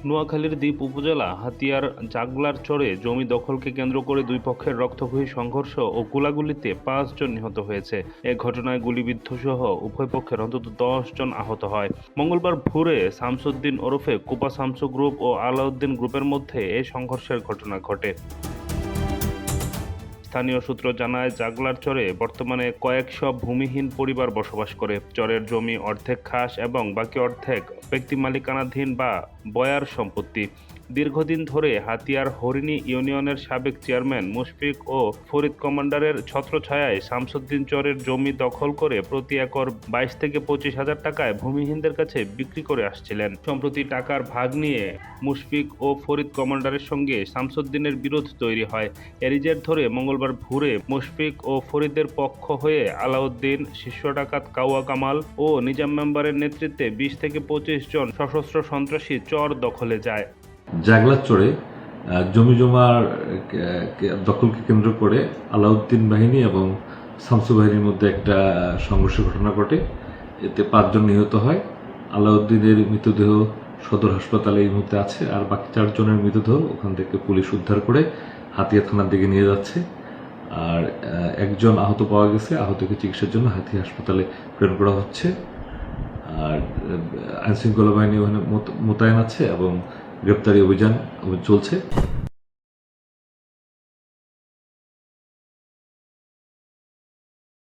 নোয়াখালীর দ্বীপ উপজেলা হাতিয়ার জাগলার চরে জমি দখলকে কেন্দ্র করে দুই পক্ষের রক্তক্ষয়ী সংঘর্ষ ও গোলাগুলিতে ৫ জন নিহত হয়েছে। এ ঘটনায় গুলিবিদ্ধ সহ উভয় পক্ষের অন্তত ১০ জন আহত হয়। মঙ্গলবার ভোরে শামসুদ্দিন ওরফে কোপা শামসু গ্রুপ ও আলাউদ্দিন গ্রুপের মধ্যে এই সংঘর্ষের ঘটনা ঘটে। স্থানীয় সূত্র জানায়, জাগলার চরে বর্তমানে কয়েকশ ভূমিহীন পরিবার বসবাস করে। চরের জমি অর্ধেক খাস এবং বাকি অর্ধেক ব্যক্তি মালিকানাধীন বা বয়ার সম্পত্তি। দীর্ঘদিন ধরে হাতিয়ার হরিণী ইউনিয়নের সাবেক চেয়ারম্যান মুশফিক ও ফরিদ কমান্ডারের ছত্রছায়ায় শামসুদ্দিন চরের জমি দখল করে প্রতি একর ২২ থেকে ২৫ হাজার টাকায় ভূমিহীনদের কাছে বিক্রি করে আসছিলেন। সম্প্রতি টাকার ভাগ নিয়ে মুশফিক ও ফরিদ কমান্ডারের সঙ্গে শামসুদ্দিনের বিরোধ তৈরি হয়। এরই জের ধরে মঙ্গলবার ভোরে মুশফিক ও ফরিদের পক্ষ হয়ে আলাউদ্দিন, শীর্ষ ডাকাত কাওয়া কামাল ও নিজাম মেম্বারের নেতৃত্বে ২০ থেকে ২৫ জন সশস্ত্র সন্ত্রাসী চর দখলে যায়। জাগলার চরে জমি জমার দখলকে কেন্দ্র করে আলাউদ্দিন বাহিনী এবং শামসু বাহিনীর মধ্যে একটা সংঘর্ষের ঘটনা ঘটে। এতে ৫ জন নিহত হয়। আলাউদ্দিনের মৃতদেহ সদর হাসপাতালে এই মুহূর্তে আছে, আর বাকি ৪ জনের মৃতদেহ ওখান থেকে পুলিশ উদ্ধার করে হাতিয়া থানার দিকে নিয়ে যাচ্ছে। আর একজন আহত পাওয়া গেছে, আহতকে চিকিৎসার জন্য হাতিয়া হাসপাতালে প্রেরণ করা হচ্ছে। আর আইনশৃঙ্খলা বাহিনী ওখানে মোতায়েন আছে এবং গ্রেপ্তারি অভিযান চলছে।